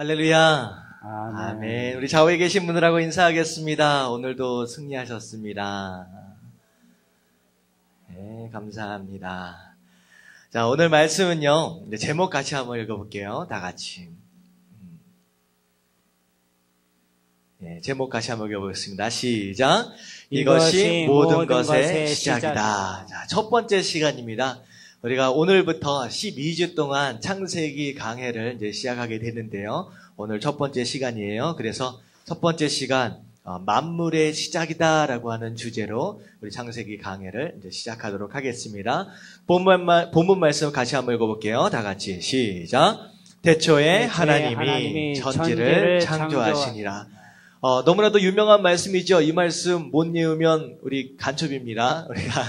할렐루야. 아멘. 아멘. 우리 좌우에 계신 분들하고 인사하겠습니다. 오늘도 승리하셨습니다. 네, 감사합니다. 자, 오늘 말씀은요, 이제 제목 같이 한번 읽어볼게요. 다 같이. 네, 제목 같이 한번 읽어보겠습니다. 시작. 이것이 모든 것의 시작이다. 자, 첫 번째 시간입니다. 우리가 오늘부터 12주 동안 창세기 강해를 이제 시작하게 되는데요. 오늘 첫 번째 시간이에요. 그래서 첫 번째 시간, 만물의 시작이다라고 하는 주제로 우리 창세기 강해를 이제 시작하도록 하겠습니다. 본문 말씀 같이 한번 읽어볼게요. 다 같이 시작. 태초에 하나님이 천지를 창조하시니라. 너무나도 유명한 말씀이죠. 이 말씀 못 외우면 우리 간첩입니다. 우리가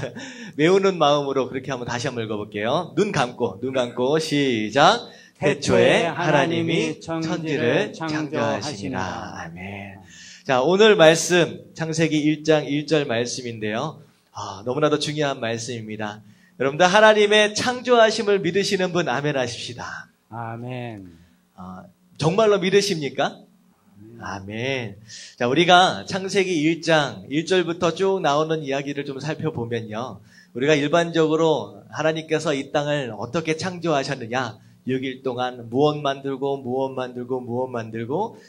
외우는 마음으로 그렇게 한번 다시 한번 읽어볼게요. 눈 감고 시작. 태초에 하나님이 천지를 창조하시니라. 아멘. 자, 오늘 말씀 창세기 1장 1절 말씀인데요. 너무나도 중요한 말씀입니다. 여러분들 하나님의 창조하심을 믿으시는 분 아멘 하십시다. 아멘. 정말로 믿으십니까? 아멘. 자, 우리가 창세기 1장 1절부터 쭉 나오는 이야기를 좀 살펴보면요. 우리가 일반적으로 하나님께서 이 땅을 어떻게 창조하셨느냐. 6일 동안 무엇 만들고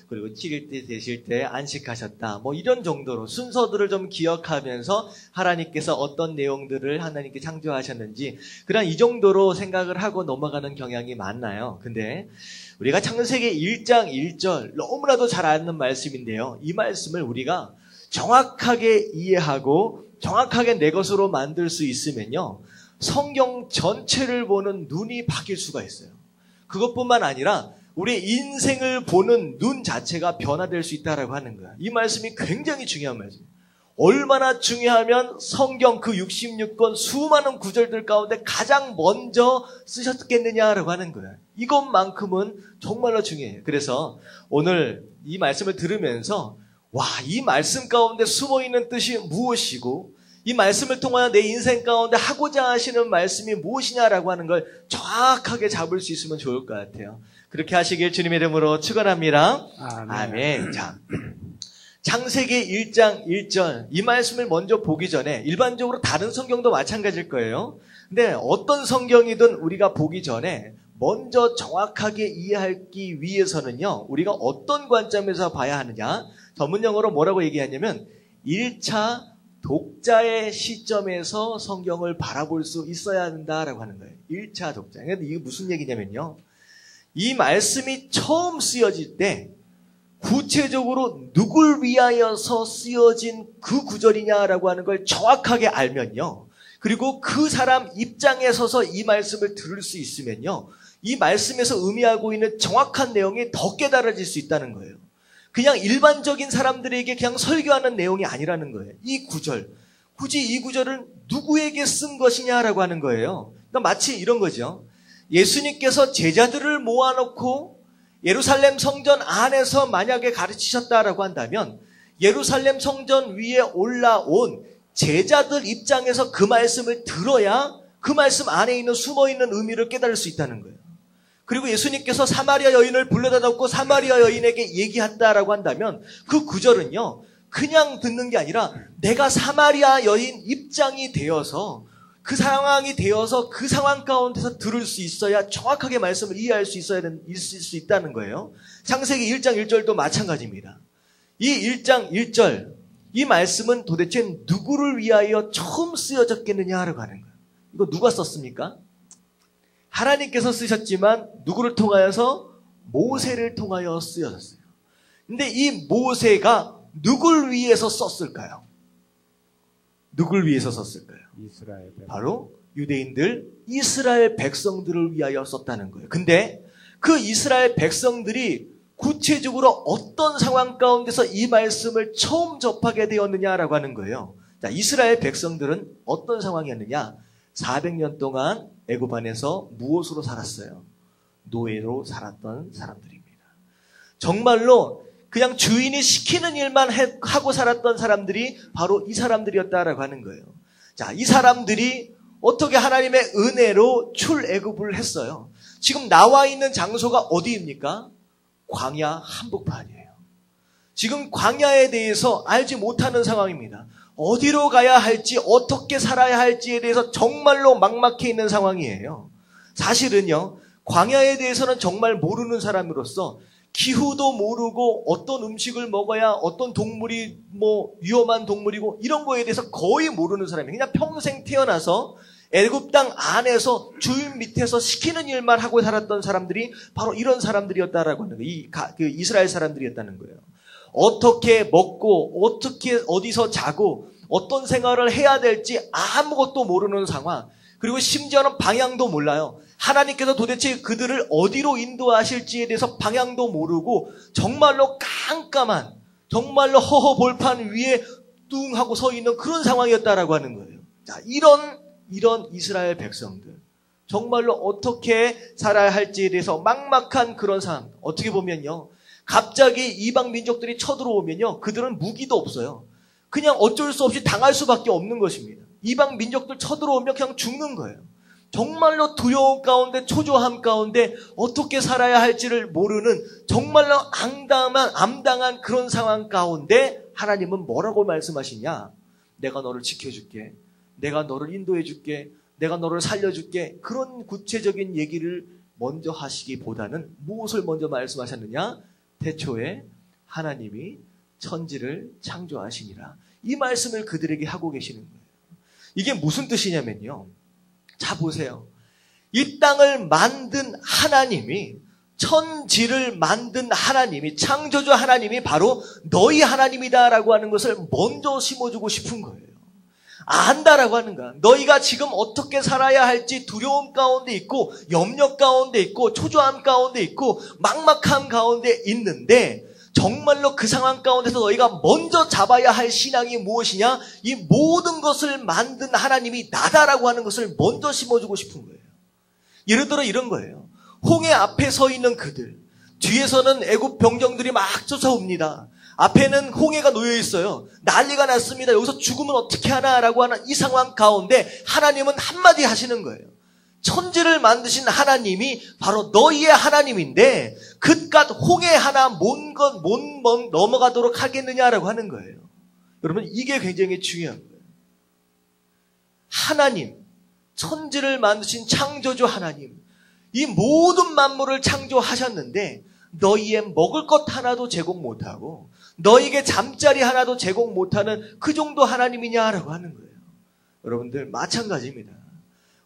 그리고 7일 되실 때 안식하셨다. 뭐 이런 정도로 순서들을 좀 기억하면서 하나님께서 어떤 내용들을 하나님께 창조하셨는지 그냥 이 정도로 생각을 하고 넘어가는 경향이 많나요? 근데 우리가 창세기 1장 1절 너무나도 잘 아는 말씀인데요. 이 말씀을 우리가 정확하게 이해하고 정확하게 내 것으로 만들 수 있으면요. 성경 전체를 보는 눈이 바뀔 수가 있어요. 그것뿐만 아니라 우리 인생을 보는 눈 자체가 변화될 수 있다라고 하는 거야. 이 말씀이 굉장히 중요한 말씀이에요. 얼마나 중요하면 성경 그 66권 수많은 구절들 가운데 가장 먼저 쓰셨겠느냐라고 하는 거야. 이것만큼은 정말로 중요해요. 그래서 오늘 이 말씀을 들으면서 이 말씀 가운데 숨어있는 뜻이 무엇이고 이 말씀을 통하여 내 인생 가운데 하고자 하시는 말씀이 무엇이냐라고 하는 걸 정확하게 잡을 수 있으면 좋을 것 같아요. 그렇게 하시길 주님의 이름으로 축원합니다. 아멘. 자, 창세기 1장 1절 이 말씀을 먼저 보기 전에 일반적으로 다른 성경도 마찬가지일 거예요. 근데 어떤 성경이든 우리가 보기 전에 먼저 정확하게 이해하기 위해서는요. 우리가 어떤 관점에서 봐야 하느냐. 전문용어로 뭐라고 얘기하냐면 1차 독자의 시점에서 성경을 바라볼 수 있어야 한다라고 하는 거예요. 1차 독자. 근데 이게 무슨 얘기냐면요. 이 말씀이 처음 쓰여질 때 구체적으로 누굴 위하여서 쓰여진 그 구절이냐라고 하는 걸 정확하게 알면요. 그리고 그 사람 입장에 서서 이 말씀을 들을 수 있으면요. 이 말씀에서 의미하고 있는 정확한 내용이 더 깨달아질 수 있다는 거예요. 그냥 일반적인 사람들에게 그냥 설교하는 내용이 아니라는 거예요. 이 구절. 굳이 이 구절을 누구에게 쓴 것이냐라고 하는 거예요. 그러니까 마치 이런 거죠. 예수님께서 제자들을 모아놓고 예루살렘 성전 안에서 만약에 가르치셨다라고 한다면 예루살렘 성전 위에 올라온 제자들 입장에서 그 말씀을 들어야 그 말씀 안에 있는 숨어있는 의미를 깨달을 수 있다는 거예요. 그리고 예수님께서 사마리아 여인을 불러다 놓고 사마리아 여인에게 얘기했다라고 한다면 그 구절은요. 그냥 듣는 게 아니라 내가 사마리아 여인 입장이 되어서 그 상황이 되어서 그 상황 가운데서 들을 수 있어야 정확하게 말씀을 이해할 수 있을 수 있다는 거예요. 창세기 1장 1절도 마찬가지입니다. 이 1장 1절 이 말씀은 도대체 누구를 위하여 처음 쓰여졌겠느냐라고 하는 거예요. 이거 누가 썼습니까? 하나님께서 쓰셨지만 누구를 통하여서? 모세를 통하여 쓰여졌어요. 근데 이 모세가 누굴 위해서 썼을까요? 누굴 위해서 썼을까요? 이스라엘 바로 유대인들, 이스라엘 백성들을 위하여 썼다는 거예요. 근데 그 이스라엘 백성들이 구체적으로 어떤 상황 가운데서 이 말씀을 처음 접하게 되었느냐라고 하는 거예요. 자, 이스라엘 백성들은 어떤 상황이었느냐? 400년 동안 애굽 안에서 무엇으로 살았어요? 노예로 살았던 사람들입니다. 정말로 그냥 주인이 시키는 일만 하고 살았던 사람들이 바로 이 사람들이었다라고 하는 거예요. 자, 이 사람들이 어떻게 하나님의 은혜로 출애굽을 했어요? 지금 나와 있는 장소가 어디입니까? 광야 한복판이에요. 지금 광야에 대해서 알지 못하는 상황입니다. 어디로 가야 할지, 어떻게 살아야 할지에 대해서 정말로 막막해 있는 상황이에요. 사실은요, 광야에 대해서는 정말 모르는 사람으로서 기후도 모르고 어떤 음식을 먹어야 어떤 동물이 위험한 동물이고 이런 거에 대해서 거의 모르는 사람이에요. 그냥 평생 태어나서 애굽 땅 안에서 주인 밑에서 시키는 일만 하고 살았던 사람들이 바로 이런 사람들이었다라고 하는 거예요. 그 이스라엘 사람들이었다는 거예요. 어떻게 먹고 어떻게 어디서 자고 어떤 생활을 해야 될지 아무것도 모르는 상황. 그리고 심지어는 방향도 몰라요. 하나님께서 도대체 그들을 어디로 인도하실지에 대해서 방향도 모르고 정말로 깜깜한, 정말로 허허벌판 위에 뚱 하고 서 있는 그런 상황이었다라고 하는 거예요. 자, 이런 이스라엘 백성들, 정말로 어떻게 살아야 할지에 대해서 막막한 그런 상황. 어떻게 보면요, 갑자기 이방 민족들이 쳐들어오면요, 그들은 무기도 없어요. 그냥 어쩔 수 없이 당할 수밖에 없는 것입니다. 이방 민족들 쳐들어오면 그냥 죽는 거예요. 정말로 두려움 가운데, 초조함 가운데 어떻게 살아야 할지를 모르는 정말로 암담한 그런 상황 가운데 하나님은 뭐라고 말씀하시냐? 내가 너를 지켜줄게. 내가 너를 인도해줄게. 내가 너를 살려줄게. 그런 구체적인 얘기를 먼저 하시기보다는 무엇을 먼저 말씀하셨느냐? 태초에 하나님이 천지를 창조하시니라. 이 말씀을 그들에게 하고 계시는 거예요. 이게 무슨 뜻이냐면요. 자, 보세요. 이 땅을 만든 하나님이, 천지를 만든 하나님이, 창조주 하나님이 바로 너희 하나님이다라고 하는 것을 먼저 심어주고 싶은 거예요. 안다라고 하는 거야. 너희가 지금 어떻게 살아야 할지 두려움 가운데 있고, 염려 가운데 있고, 초조함 가운데 있고, 막막함 가운데 있는데, 정말로 그 상황 가운데서 너희가 먼저 잡아야 할 신앙이 무엇이냐? 이 모든 것을 만든 하나님이 나다라고 하는 것을 먼저 심어주고 싶은 거예요. 예를 들어 이런 거예요. 홍해 앞에 서 있는 그들, 뒤에서는 애굽 병정들이 막 쫓아옵니다. 앞에는 홍해가 놓여 있어요. 난리가 났습니다. 여기서 죽으면 어떻게 하나라고 하는 이 상황 가운데 하나님은 한마디 하시는 거예요. 천지를 만드신 하나님이 바로 너희의 하나님인데 그깟 홍해 하나 못 넘어가도록 하겠느냐라고 하는 거예요. 여러분, 이게 굉장히 중요한 거예요. 하나님, 천지를 만드신 창조주 하나님, 이 모든 만물을 창조하셨는데 너희의 먹을 것 하나도 제공 못하고 너희에게 잠자리 하나도 제공 못하는 그 정도 하나님이냐라고 하는 거예요. 여러분들, 마찬가지입니다.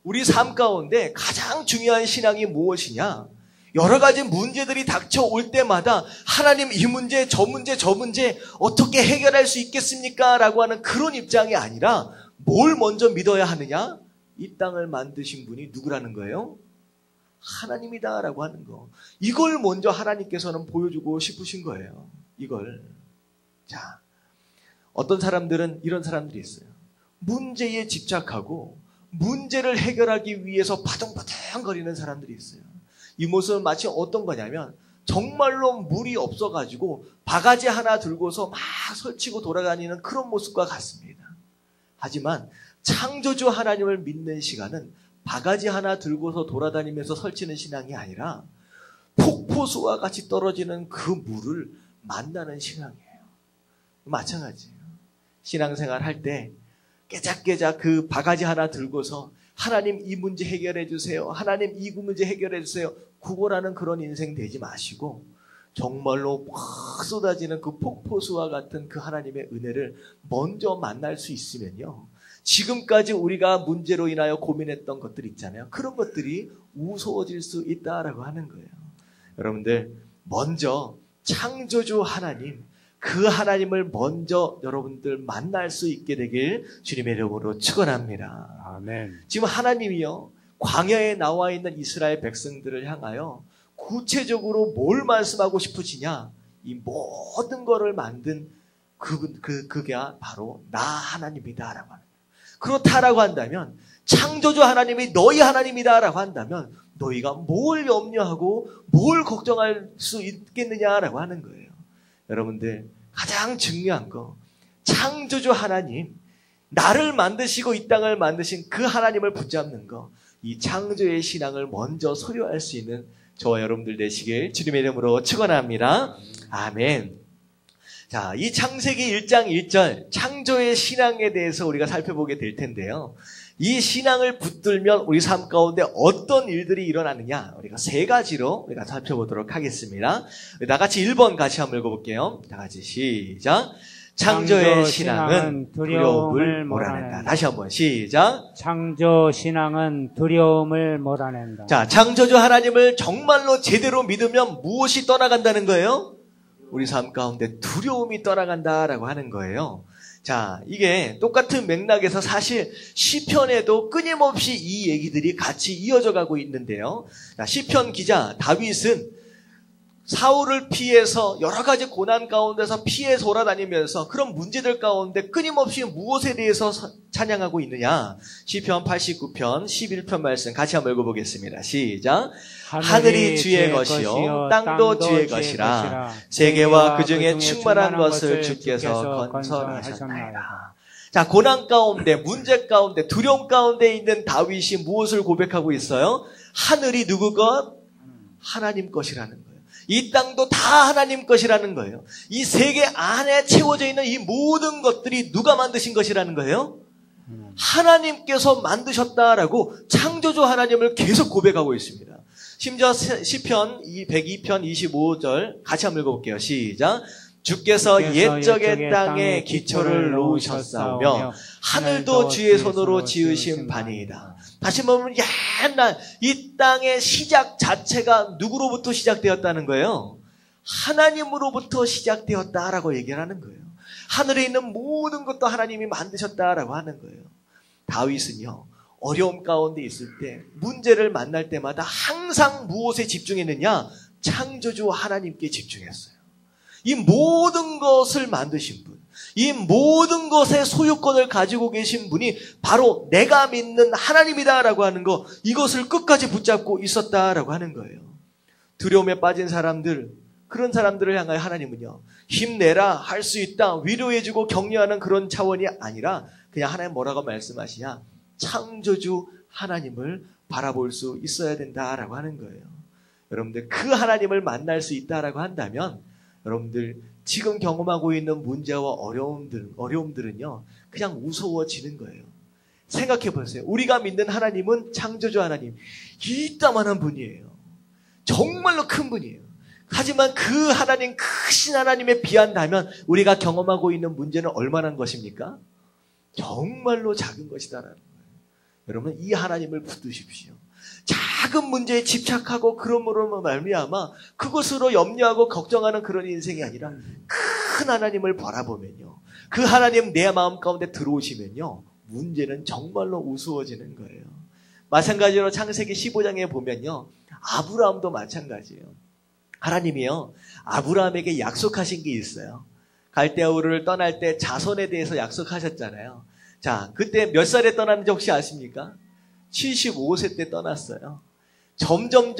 우리 삶 가운데 가장 중요한 신앙이 무엇이냐? 여러 가지 문제들이 닥쳐올 때마다 하나님, 이 문제, 저 문제, 저 문제 어떻게 해결할 수 있겠습니까? 라고 하는 그런 입장이 아니라 뭘 먼저 믿어야 하느냐? 이 땅을 만드신 분이 누구라는 거예요? 하나님이다 라고 하는 거. 이걸 먼저 하나님께서는 보여주고 싶으신 거예요. 이걸. 자, 어떤 사람들은 이런 사람들이 있어요. 문제에 집착하고 문제를 해결하기 위해서 바둥바둥거리는 사람들이 있어요. 이 모습은 마치 어떤 거냐면 정말로 물이 없어가지고 바가지 하나 들고서 막 설치고 돌아다니는 그런 모습과 같습니다. 하지만 창조주 하나님을 믿는 시간은 바가지 하나 들고서 돌아다니면서 설치는 신앙이 아니라 폭포수와 같이 떨어지는 그 물을 만나는 신앙이에요. 마찬가지예요. 신앙생활 할 때 깨작깨작 그 바가지 하나 들고서 하나님 이 문제 해결해 주세요. 하나님 이 문제 해결해 주세요. 구걸하는 그런 인생 되지 마시고 정말로 막 쏟아지는 그 폭포수와 같은 그 하나님의 은혜를 먼저 만날 수 있으면요. 지금까지 우리가 문제로 인하여 고민했던 것들 있잖아요. 그런 것들이 우스워질 수 있다라고 하는 거예요. 여러분들, 먼저 창조주 하나님, 그 하나님을 먼저 여러분들 만날 수 있게 되길 주님의 이름으로 축원합니다. 아멘. 지금 하나님이요, 광야에 나와 있는 이스라엘 백성들을 향하여 구체적으로 뭘 말씀하고 싶으시냐? 이 모든 것을 만든 그게 바로 나 하나님이다라고 하는 거예요. 그렇다라고 한다면, 창조주 하나님이 너희 하나님이다라고 한다면 너희가 뭘 염려하고 뭘 걱정할 수 있겠느냐라고 하는 거예요. 여러분들, 가장 중요한 거, 창조주 하나님, 나를 만드시고 이 땅을 만드신 그 하나님을 붙잡는 거, 이 창조의 신앙을 먼저 소유할 수 있는 저와 여러분들 되시길 주님의 이름으로 축원합니다. 아멘. 자, 이 창세기 1장 1절 창조의 신앙에 대해서 우리가 살펴보게 될 텐데요. 이 신앙을 붙들면 우리 삶 가운데 어떤 일들이 일어나느냐, 우리가 세 가지로 우리가 살펴보도록 하겠습니다. 나같이 1번 같이 한번 읽어볼게요. 다같이 시작. 창조의 신앙은 두려움을 몰아낸다. 다시 한번 시작. 창조 신앙은 두려움을 몰아낸다. 자, 창조주 하나님을 정말로 제대로 믿으면 무엇이 떠나간다는 거예요? 우리 삶 가운데 두려움이 떠나간다라고 하는 거예요. 자, 이게 똑같은 맥락에서 사실 시편에도 끊임없이 이 얘기들이 같이 이어져 가고 있는데요. 자, 시편 기자 다윗은 사울을 피해서 여러 가지 고난 가운데서 피해 돌아다니면서 그런 문제들 가운데 끊임없이 무엇에 대해서 찬양하고 있느냐. 시편 89편 11편 말씀 같이 한번 읽어보겠습니다. 시작. 하늘이 주의 것이요 땅도 주의 것이라. 세계와 그 중에 충만한 것을 주께서 건설하셨나이다. 자, 고난 가운데, 문제 가운데, 두려움 가운데 있는 다윗이 무엇을 고백하고 있어요? 하늘이 누구 것? 하나님 것이라는 거예요. 이 땅도 다 하나님 것이라는 거예요. 이 세계 안에 채워져 있는 이 모든 것들이 누가 만드신 것이라는 거예요? 하나님께서 만드셨다라고 창조주 하나님을 계속 고백하고 있습니다. 심지어 시편 102편 25절 같이 한번 읽어볼게요. 시작. 주께서 옛적의 땅에 기초를 놓으셨사오며 하늘도 주의 손으로 지으신 바니이다. 다시 보면 옛날 이 땅의 시작 자체가 누구로부터 시작되었다는 거예요? 하나님으로부터 시작되었다라고 얘기를 하는 거예요. 하늘에 있는 모든 것도 하나님이 만드셨다라고 하는 거예요. 다윗은요, 어려움 가운데 있을 때, 문제를 만날 때마다 항상 무엇에 집중했느냐? 창조주 하나님께 집중했어요. 이 모든 것을 만드신 분, 이 모든 것의 소유권을 가지고 계신 분이 바로 내가 믿는 하나님이다라고 하는 거, 이것을 끝까지 붙잡고 있었다라고 하는 거예요. 두려움에 빠진 사람들, 그런 사람들을 향하여 하나님은요, 힘내라, 할 수 있다, 위로해주고 격려하는 그런 차원이 아니라 그냥 하나님 뭐라고 말씀하시냐? 창조주 하나님을 바라볼 수 있어야 된다라고 하는 거예요. 여러분들 그 하나님을 만날 수 있다라고 한다면 여러분들 지금 경험하고 있는 문제와 어려움들은요 그냥 무서워지는 거예요. 생각해 보세요. 우리가 믿는 하나님은 창조주 하나님, 이따만한 분이에요. 정말로 큰 분이에요. 하지만 그 하나님, 크신 하나님에 비한다면 우리가 경험하고 있는 문제는 얼마나 것입니까? 정말로 작은 것이다라는 거예요. 여러분 이 하나님을 붙드십시오. 작은 문제에 집착하고 그러므로 말미암아 그것으로 염려하고 걱정하는 그런 인생이 아니라 큰 하나님을 바라보면요, 그 하나님 내 마음 가운데 들어오시면요 문제는 정말로 우스워지는 거예요. 마찬가지로 창세기 15장에 보면요 아브라함도 마찬가지예요. 하나님이요 아브라함에게 약속하신 게 있어요. 갈대아우르를 떠날 때 자손에 대해서 약속하셨잖아요. 자, 그때 몇 살에 떠났는지 혹시 아십니까? 75세 때 떠났어요. 점점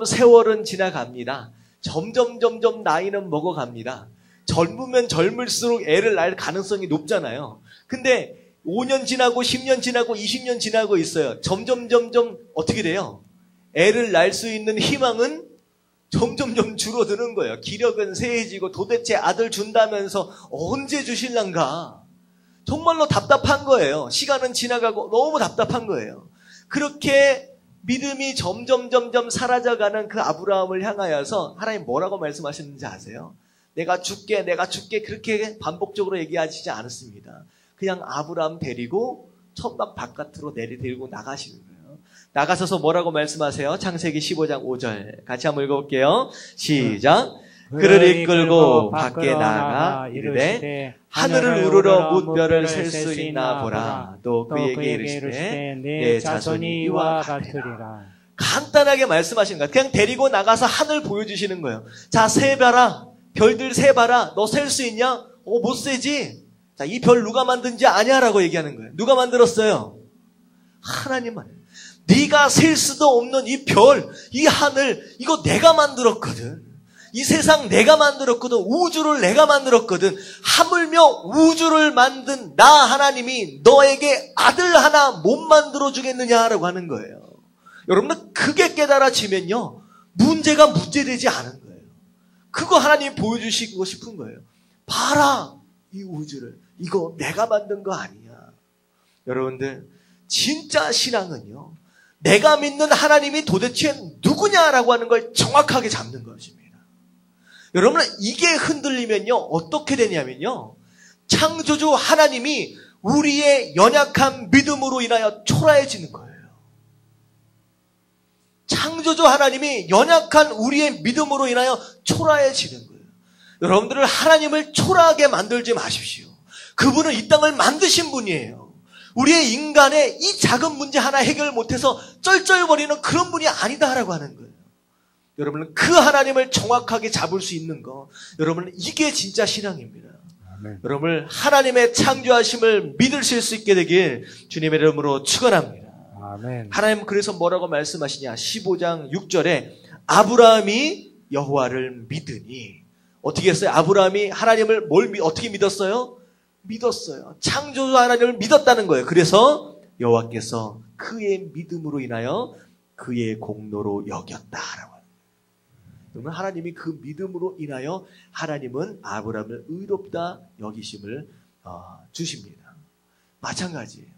세월은 지나갑니다. 점점 나이는 먹어갑니다. 젊으면 젊을수록 애를 낳을 가능성이 높잖아요. 근데 5년 지나고 10년 지나고 20년 지나고 있어요. 점점 어떻게 돼요? 애를 낳을 수 있는 희망은 점점 줄어드는 거예요. 기력은 쇠해지고 도대체 아들 준다면서 언제 주실란가? 정말로 답답한 거예요. 시간은 지나가고 너무 답답한 거예요. 그렇게 믿음이 점점 사라져가는 그 아브라함을 향하여서 하나님 뭐라고 말씀하셨는지 아세요? 내가 줄게 그렇게 반복적으로 얘기하시지 않았습니다. 그냥 아브라함 데리고 천막 바깥으로 데리고 나가시는 거예요. 나가셔서 뭐라고 말씀하세요? 창세기 15장 5절 같이 한번 읽어볼게요. 시작. 그를 이끌고 밖에 나가 이르되 하늘을 우러러 무별을 셀 수 있나 보라. 또 그에게 이르시되 내 자손이 이와 같으리라. 간단하게 말씀하시는 거예요. 그냥 데리고 나가서 하늘 보여주시는 거예요. 자, 세봐라. 별들 세봐라. 너 셀 수 있냐? 못 세지. 자, 이 별 누가 만든지 아냐라고 얘기하는 거예요. 누가 만들었어요? 하나님만. 네가 셀 수도 없는 이 별, 이 하늘, 이거 내가 만들었거든. 이 세상 내가 만들었거든. 우주를 내가 만들었거든. 하물며 우주를 만든 나 하나님이 너에게 아들 하나 못 만들어 주겠느냐라고 하는 거예요. 여러분들 그게 깨달아지면요 문제가 문제되지 않은 거예요. 그거 하나님이 보여주시고 싶은 거예요. 봐라, 이 우주를. 이거 내가 만든 거 아니야. 여러분들, 진짜 신앙은요, 내가 믿는 하나님이 도대체 누구냐라고 하는 걸 정확하게 잡는 것입니다. 여러분, 이게 흔들리면요, 어떻게 되냐면요, 창조주 하나님이 우리의 연약한 믿음으로 인하여 초라해지는 거예요. 창조주 하나님이 연약한 우리의 믿음으로 인하여 초라해지는 거예요. 여러분들을 하나님을 초라하게 만들지 마십시오. 그분은 이 땅을 만드신 분이에요. 우리의 인간의 이 작은 문제 하나 해결 못해서 쩔쩔거리는 그런 분이 아니다라고 하는 거예요. 여러분은 그 하나님을 정확하게 잡을 수 있는 거, 여러분은 이게 진짜 신앙입니다. 아멘. 여러분을 하나님의 창조하심을 믿으실 수 있게 되길 주님의 이름으로 축원합니다. 아멘. 하나님 그래서 뭐라고 말씀하시냐? 15장 6절에 아브라함이 여호와를 믿으니, 어떻게 했어요? 아브라함이 하나님을 어떻게 믿었어요? 믿었어요. 창조주 하나님을 믿었다는 거예요. 그래서 여호와께서 그의 믿음으로 인하여 그의 공로로 여겼다라고 합니다. 그러면 하나님이 그 믿음으로 인하여 하나님은 아브라함을 의롭다 여기심을 주십니다. 마찬가지예요.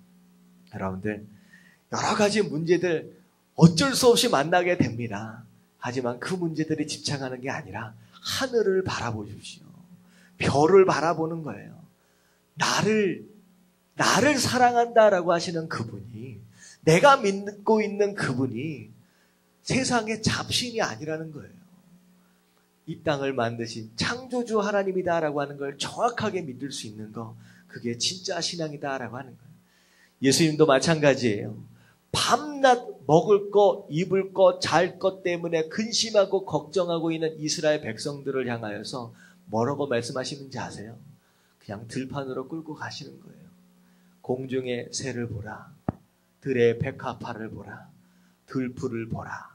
여러분들, 여러 가지 문제들 어쩔 수 없이 만나게 됩니다. 하지만 그 문제들에 집착하는 게 아니라 하늘을 바라보십시오. 별을 바라보는 거예요. 나를 사랑한다라고 하시는 그분이, 내가 믿고 있는 그분이 세상의 잡신이 아니라는 거예요. 이 땅을 만드신 창조주 하나님이다라고 하는 걸 정확하게 믿을 수 있는 거, 그게 진짜 신앙이다라고 하는 거예요. 예수님도 마찬가지예요. 밤낮 먹을 거, 입을 거, 잘 것 때문에 근심하고 걱정하고 있는 이스라엘 백성들을 향하여서 뭐라고 말씀하시는지 아세요? 그냥 들판으로 끌고 가시는 거예요. 공중의 새를 보라, 들의 백합화를 보라, 들풀을 보라.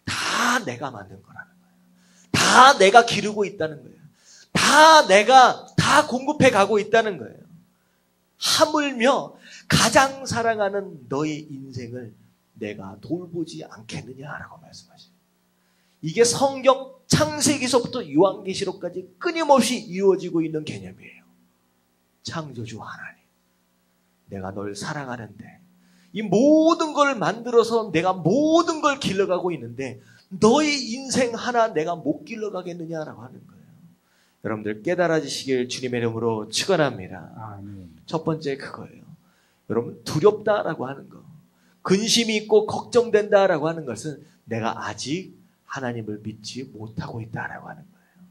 다 내가 만든 거라는 거예요. 다 내가 기르고 있다는 거예요. 다 공급해 가고 있다는 거예요. 하물며 가장 사랑하는 너의 인생을 내가 돌보지 않겠느냐라고 말씀하셔요. 이게 성경 창세기서부터 요한계시록까지 끊임없이 이루어지고 있는 개념이에요. 창조주 하나님, 내가 널 사랑하는데 이 모든 걸 만들어서 내가 모든 걸 길러가고 있는데 너의 인생 하나 내가 못 길러가겠느냐라고 하는 거예요. 여러분들 깨달아지시길 주님의 이름으로 축원합니다. 아멘. 첫 번째 그거예요. 여러분, 두렵다라고 하는 거, 근심이 있고 걱정된다라고 하는 것은 내가 아직 하나님을 믿지 못하고 있다라고 하는 거예요.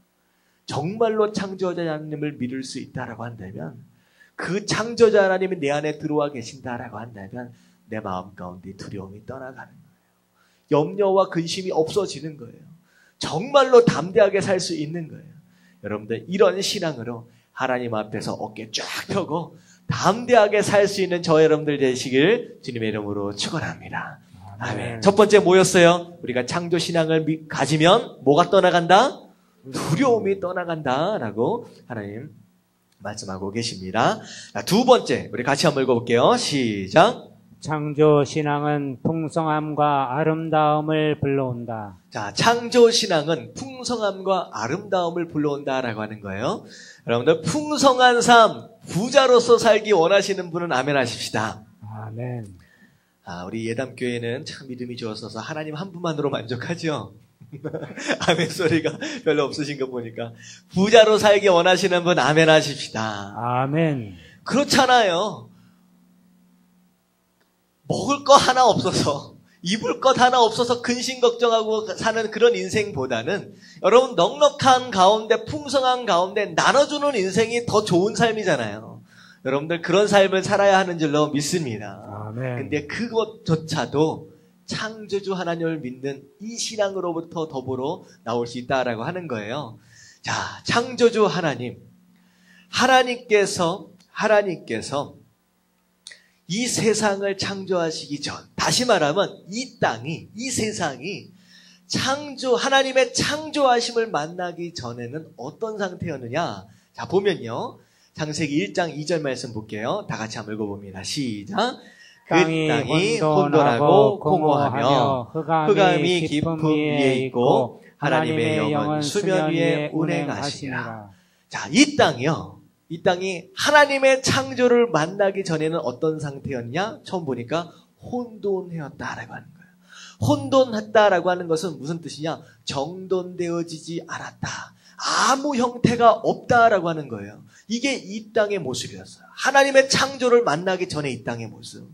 정말로 창조자 하나님을 믿을 수 있다라고 한다면, 그 창조자 하나님이 내 안에 들어와 계신다라고 한다면 내 마음 가운데 두려움이 떠나가는 거예요. 염려와 근심이 없어지는 거예요. 정말로 담대하게 살 수 있는 거예요. 여러분들, 이런 신앙으로 하나님 앞에서 어깨 쫙 펴고 담대하게 살 수 있는 저 여러분들 되시길 주님의 이름으로 축원합니다. 아멘. 첫 번째 뭐였어요? 우리가 창조 신앙을 가지면 뭐가 떠나간다? 두려움이 떠나간다라고 하나님 말씀하고 계십니다. 두 번째, 우리 같이 한번 읽어볼게요. 시작. 창조 신앙은 풍성함과 아름다움을 불러온다. 자, 창조 신앙은 풍성함과 아름다움을 불러온다라고 하는 거예요. 여러분들, 풍성한 삶, 부자로서 살기 원하시는 분은 아멘 하십시다. 아멘. 우리 예담교회는 참 믿음이 좋았어서 하나님 한 분만으로 만족하죠. 아멘 소리가 별로 없으신 거 보니까. 부자로 살기 원하시는 분 아멘 하십시다. 아멘. 그렇잖아요. 먹을 거 하나 없어서, 입을 것 하나 없어서 근심 걱정하고 사는 그런 인생보다는 여러분, 넉넉한 가운데, 풍성한 가운데 나눠주는 인생이 더 좋은 삶이잖아요. 여러분들 그런 삶을 살아야 하는 줄로 믿습니다. 아멘. 근데 그것조차도 창조주 하나님을 믿는 이 신앙으로부터 더불어 나올 수 있다라고 하는 거예요. 자, 창조주 하나님, 하나님께서 이 세상을 창조하시기 전, 다시 말하면 이 땅이, 이 세상이 하나님의 창조하심을 만나기 전에는 어떤 상태였느냐? 자, 보면요. 창세기 1장 2절 말씀 볼게요. 다 같이 한번 읽어봅니다. 시작. 땅이 혼돈하고 공허하며 흑암이 깊음 위에 있고 하나님의 영은 수면 위에 운행하시니라. 자, 이 땅이요. 이 땅이 하나님의 창조를 만나기 전에는 어떤 상태였냐? 처음 보니까 혼돈해었다라고 하는 거예요. 혼돈했다라고 하는 것은 무슨 뜻이냐? 정돈되어지지 않았다. 아무 형태가 없다라고 하는 거예요. 이게 이 땅의 모습이었어요. 하나님의 창조를 만나기 전에 이 땅의 모습.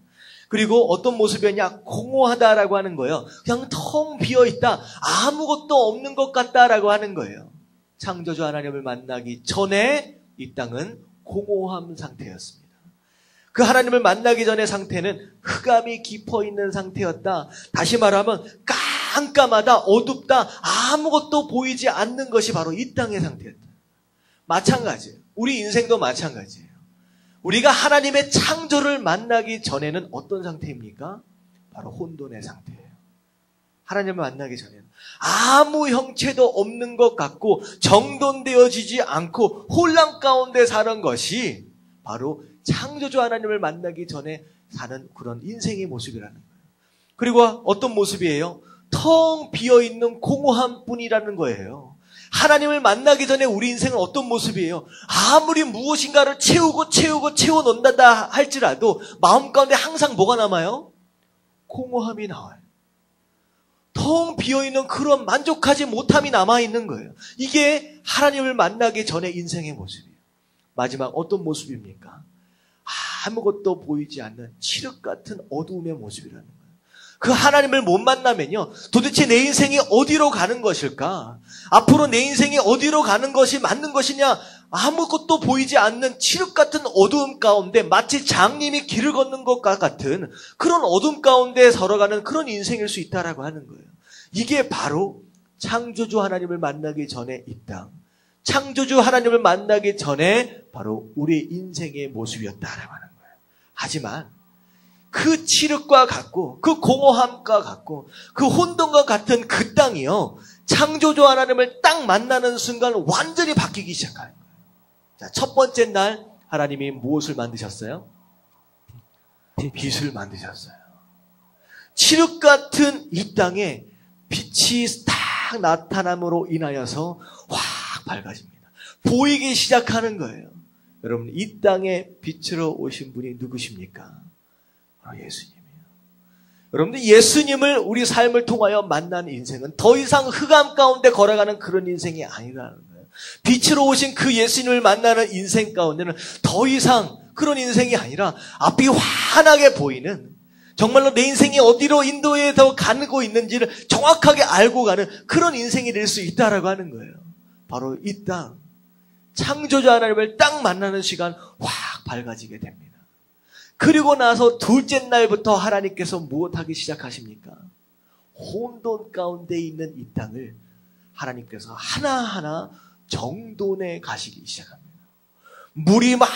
그리고 어떤 모습이었냐? 공허하다라고 하는 거예요. 그냥 텅 비어있다. 아무것도 없는 것 같다라고 하는 거예요. 창조주 하나님을 만나기 전에 이 땅은 공허한 상태였습니다. 그 하나님을 만나기 전의 상태는 흑암이 깊어 있는 상태였다. 다시 말하면 깜깜하다, 어둡다, 아무것도 보이지 않는 것이 바로 이 땅의 상태였다. 마찬가지예요. 우리 인생도 마찬가지예요. 우리가 하나님의 창조를 만나기 전에는 어떤 상태입니까? 바로 혼돈의 상태예요. 하나님을 만나기 전에는 아무 형체도 없는 것 같고 정돈되어지지 않고 혼란 가운데 사는 것이 바로 창조주 하나님을 만나기 전에 사는 그런 인생의 모습이라는 거예요. 그리고 어떤 모습이에요? 텅 비어있는 공허함 뿐이라는 거예요. 하나님을 만나기 전에 우리 인생은 어떤 모습이에요? 아무리 무엇인가를 채워 넣는다 할지라도 마음 가운데 항상 뭐가 남아요? 공허함이 나와요. 텅 비어있는 그런 만족하지 못함이 남아있는 거예요. 이게 하나님을 만나기 전에 인생의 모습이에요. 마지막 어떤 모습입니까? 아무것도 보이지 않는 칠흑 같은 어두움의 모습이라는 거예요. 그 하나님을 못 만나면요, 도대체 내 인생이 어디로 가는 것일까? 앞으로 내 인생이 어디로 가는 것이 맞는 것이냐? 아무것도 보이지 않는 칠흑 같은 어두움 가운데 마치 장님이 길을 걷는 것과 같은 그런 어둠 가운데 걸어가는 그런 인생일 수 있다라고 하는 거예요. 이게 바로 창조주 하나님을 만나기 전에 이 땅, 창조주 하나님을 만나기 전에 바로 우리 인생의 모습이었다라고 하는 거예요. 하지만 그 칠흑과 같고 그 공허함과 같고 그 혼돈과 같은 그 땅이요, 창조주 하나님을 딱 만나는 순간 완전히 바뀌기 시작하는 거예요. 자, 첫 번째 날 하나님이 무엇을 만드셨어요? 빛을 만드셨어요. 칠흑 같은 이 땅에 빛이 딱 나타남으로 인하여서 확 밝아집니다. 보이기 시작하는 거예요. 여러분, 이 땅에 빛으로 오신 분이 누구십니까? 바로 예수님이에요. 여러분들, 예수님을 우리 삶을 통하여 만난 인생은 더 이상 흑암 가운데 걸어가는 그런 인생이 아니라는 거예요. 빛으로 오신 그 예수님을 만나는 인생 가운데는 더 이상 그런 인생이 아니라 앞이 환하게 보이는, 정말로 내 인생이 어디로 인도에서 가고 있는지를 정확하게 알고 가는 그런 인생이 될 수 있다라고 하는 거예요. 바로 이 땅, 창조주 하나님을 딱 만나는 시간 확 밝아지게 됩니다. 그리고 나서 둘째 날부터 하나님께서 무엇하기 시작하십니까? 혼돈 가운데 있는 이 땅을 하나님께서 하나하나 정돈해 가시기 시작합니다. 물이 막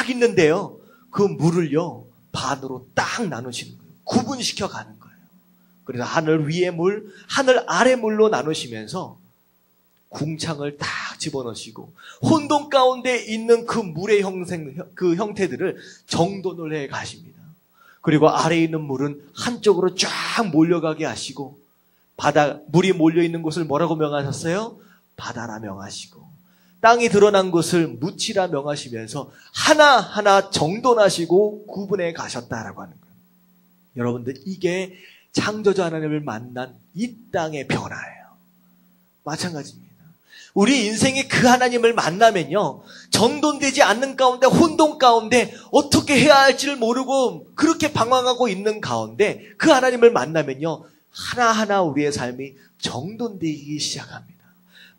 있는데요, 그 물을요 반으로 딱 나누시는 거예요. 구분시켜 가는 거예요. 그래서 하늘 위의 물, 하늘 아래 물로 나누시면서 궁창을 딱 집어넣으시고 혼돈 가운데 있는 그 물의 그 형태들을 정돈을 해 가십니다. 그리고 아래에 있는 물은 한쪽으로 쫙 몰려가게 하시고, 물이 몰려있는 곳을 뭐라고 명하셨어요? 바다라 명하시고, 땅이 드러난 곳을 묻히라 명하시면서 하나하나 정돈하시고 구분해 가셨다라고 하는 거예요. 여러분들, 이게 창조주 하나님을 만난 이 땅의 변화예요. 마찬가지입니다. 우리 인생에 그 하나님을 만나면요, 정돈되지 않는 가운데, 혼돈 가운데 어떻게 해야 할지를 모르고 그렇게 방황하고 있는 가운데 그 하나님을 만나면요, 하나하나 우리의 삶이 정돈되기 시작합니다.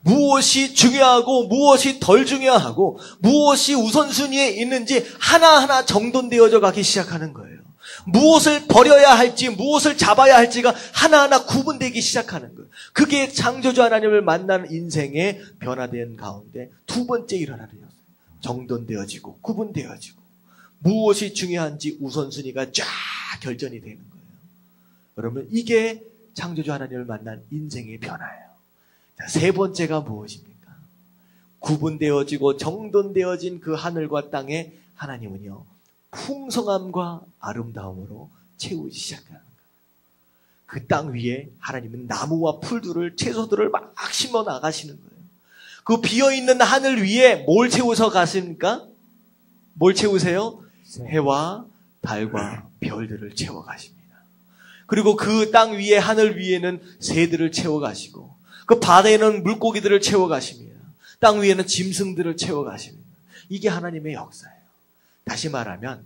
무엇이 중요하고 무엇이 덜 중요하고 무엇이 우선순위에 있는지 하나하나 정돈되어져 가기 시작하는 거예요. 무엇을 버려야 할지, 무엇을 잡아야 할지가 하나하나 구분되기 시작하는 거예요. 그게 창조주 하나님을 만나는 인생의 변화된 가운데 두 번째 일어나는 일이었어요. 정돈되어지고 구분되어지고 무엇이 중요한지 우선순위가 쫙 결정이 되는 거예요. 여러분, 이게 창조주 하나님을 만난 인생의 변화예요. 자, 세 번째가 무엇입니까? 구분되어지고 정돈되어진 그 하늘과 땅에 하나님은요, 풍성함과 아름다움으로 채우기 시작하는 거예요. 그 땅 위에 하나님은 나무와 풀들을, 채소들을 막 심어 나가시는 거예요. 그 비어있는 하늘 위에 뭘 채우서 가십니까? 뭘 채우세요? 해와 달과 별들을 채워 가십니다. 그리고 그 땅 위에, 하늘 위에는 새들을 채워 가시고, 그 바다에는 물고기들을 채워 가십니다. 땅 위에는 짐승들을 채워 가십니다. 이게 하나님의 역사예요. 다시 말하면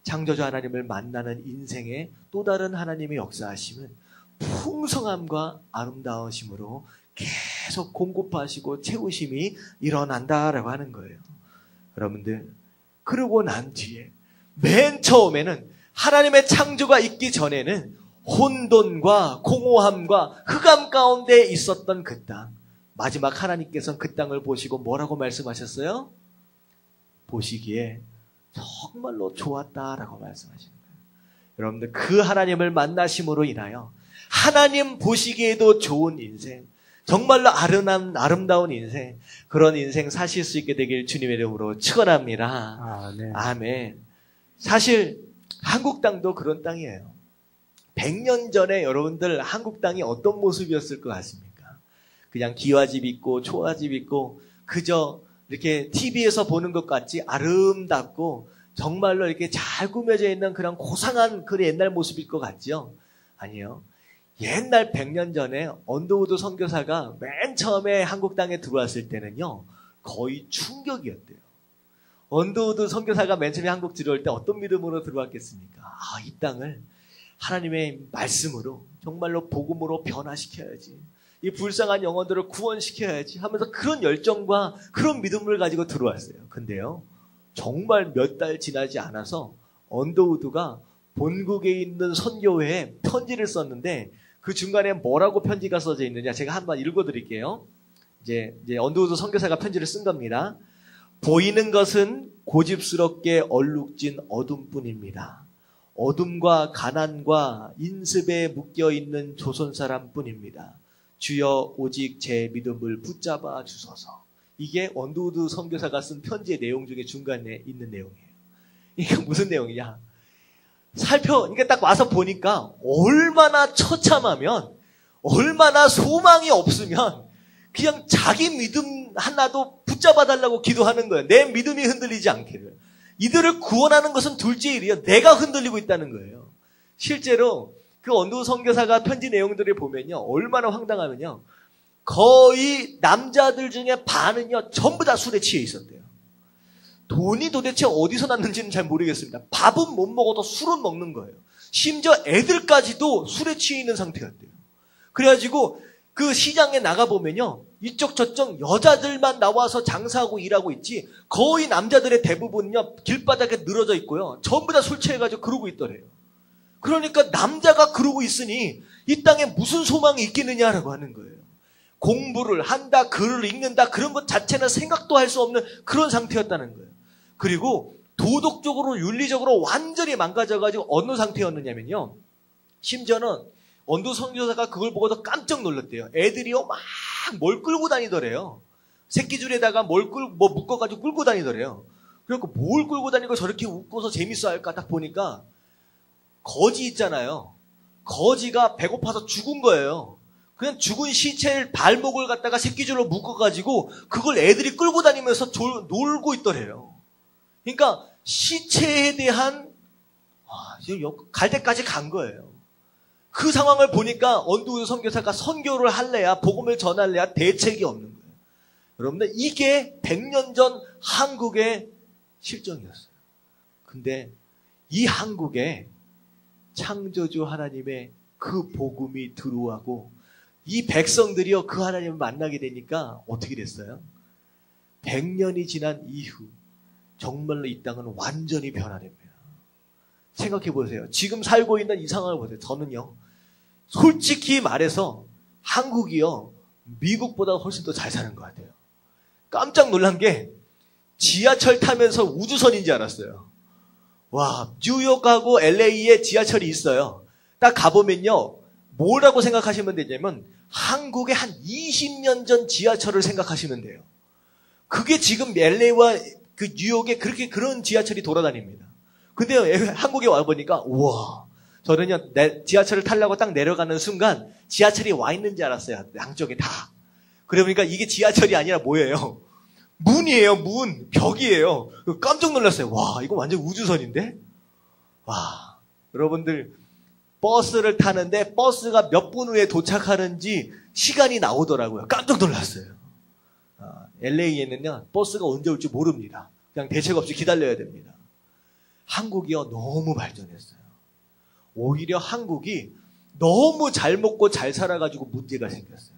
창조주 하나님을 만나는 인생의 또 다른 하나님의 역사하심은 풍성함과 아름다우심으로 계속 공급하시고 채우심이 일어난다라고 하는 거예요. 여러분들, 그러고 난 뒤에 맨 처음에는 하나님의 창조가 있기 전에는 혼돈과 공허함과 흑암 가운데 있었던 그 땅, 마지막 하나님께서는 그 땅을 보시고 뭐라고 말씀하셨어요? 보시기에 정말로 좋았다라고 말씀하시는 거예요. 여러분들, 그 하나님을 만나심으로 인하여 하나님 보시기에도 좋은 인생, 정말로 아름다운 인생, 그런 인생 사실 수 있게 되길 주님의 이름으로 축원합니다. 아멘. 사실 한국 땅도 그런 땅이에요. 100년 전에 여러분들 한국 땅이 어떤 모습이었을 것 같습니까? 그냥 기와집 있고 초가집 있고 그저 이렇게 TV에서 보는 것 같지 아름답고 정말로 이렇게 잘 꾸며져 있는 그런 고상한 그 옛날 모습일 것 같죠? 아니요. 옛날 100년 전에 언더우드 선교사가 맨 처음에 한국 땅에 들어왔을 때는요, 거의 충격이었대요. 언더우드 선교사가 맨 처음에 한국 들어올 때 어떤 믿음으로 들어왔겠습니까? 이 땅을 하나님의 말씀으로 정말로 복음으로 변화시켜야지, 이 불쌍한 영혼들을 구원시켜야지 하면서 그런 열정과 그런 믿음을 가지고 들어왔어요. 근데요, 정말 몇 달 지나지 않아서 언더우드가 본국에 있는 선교회에 편지를 썼는데 그 중간에 뭐라고 편지가 써져 있느냐, 제가 한번 읽어드릴게요. 이제 언더우드 선교사가 편지를 쓴 겁니다. 보이는 것은 고집스럽게 얼룩진 어둠뿐입니다. 어둠과 가난과 인습에 묶여있는 조선 사람뿐입니다. 주여 오직 제 믿음을 붙잡아 주소서. 이게 언더우드 선교사가 쓴 편지의 내용 중에 중간에 있는 내용이에요. 이게 무슨 내용이냐? 그러니까 딱 와서 보니까 얼마나 처참하면, 얼마나 소망이 없으면 그냥 자기 믿음 하나도 붙잡아 달라고 기도하는 거예요. 내 믿음이 흔들리지 않기를. 이들을 구원하는 것은 둘째 일이에요. 내가 흔들리고 있다는 거예요. 실제로 그 언더우드 선교사가 편지 내용들을 보면요, 얼마나 황당하면요, 거의 남자들 중에 반은요 전부 다 술에 취해 있었대요. 돈이 도대체 어디서 났는지는 잘 모르겠습니다. 밥은 못 먹어도 술은 먹는 거예요. 심지어 애들까지도 술에 취해 있는 상태였대요. 그래가지고 그 시장에 나가보면요, 이쪽 저쪽 여자들만 나와서 장사하고 일하고 있지 거의 남자들의 대부분은요 길바닥에 늘어져 있고요, 전부 다 술 취해가지고 그러고 있더래요. 그러니까 남자가 그러고 있으니 이 땅에 무슨 소망이 있겠느냐라고 하는 거예요. 공부를 한다, 글을 읽는다, 그런 것 자체는 생각도 할 수 없는 그런 상태였다는 거예요. 그리고 도덕적으로 윤리적으로 완전히 망가져가지고 어느 상태였느냐면요, 심지어는 언더우드 선교사가 그걸 보고도 깜짝 놀랐대요. 애들이요 막 뭘 끌고 다니더래요. 새끼줄에다가 뭘 묶어가지고 끌고 다니더래요. 그래서 뭘 끌고 다니고 저렇게 웃고서 재밌어 할까 딱 보니까 거지 있잖아요. 거지가 배고파서 죽은 거예요. 그냥 죽은 시체를 발목을 갖다가 새끼줄로 묶어가지고 그걸 애들이 끌고 다니면서 놀고 있더래요. 그러니까 시체에 대한 갈 때까지 간 거예요. 그 상황을 보니까 언더우드 선교사가 선교를 할래야, 복음을 전할래야 대책이 없는 거예요. 여러분들, 이게 100년 전 한국의 실정이었어요. 근데 이 한국에 창조주 하나님의 그 복음이 들어오고 이 백성들이요 그 하나님을 만나게 되니까 어떻게 됐어요? 100년이 지난 이후 정말로 이 땅은 완전히 변화됩니다. 생각해 보세요. 지금 살고 있는 이 상황을 보세요. 저는요, 솔직히 말해서 한국이요 미국보다 훨씬 더 잘 사는 것 같아요. 깜짝 놀란 게 지하철 타면서 우주선인 줄 알았어요. 와, 뉴욕하고 LA에 지하철이 있어요. 딱 가보면요, 뭐라고 생각하시면 되냐면 한국의 한 20년 전 지하철을 생각하시면 돼요. 그게 지금 LA와 그 뉴욕에 그런 지하철이 돌아다닙니다. 근데 한국에 와보니까 우와, 저는요, 지하철을 타려고 딱 내려가는 순간 지하철이 와 있는 줄 알았어요. 양쪽에 다. 그러니까 이게 지하철이 아니라 뭐예요? 문이에요, 문. 벽이에요. 깜짝 놀랐어요. 와, 이거 완전 우주선인데? 와, 여러분들, 버스를 타는데 버스가 몇 분 후에 도착하는지 시간이 나오더라고요. 깜짝 놀랐어요. LA에는요, 버스가 언제 올지 모릅니다. 그냥 대책 없이 기다려야 됩니다. 한국이요, 너무 발전했어요. 오히려 한국이 너무 잘 먹고 잘 살아가지고 문제가 생겼어요.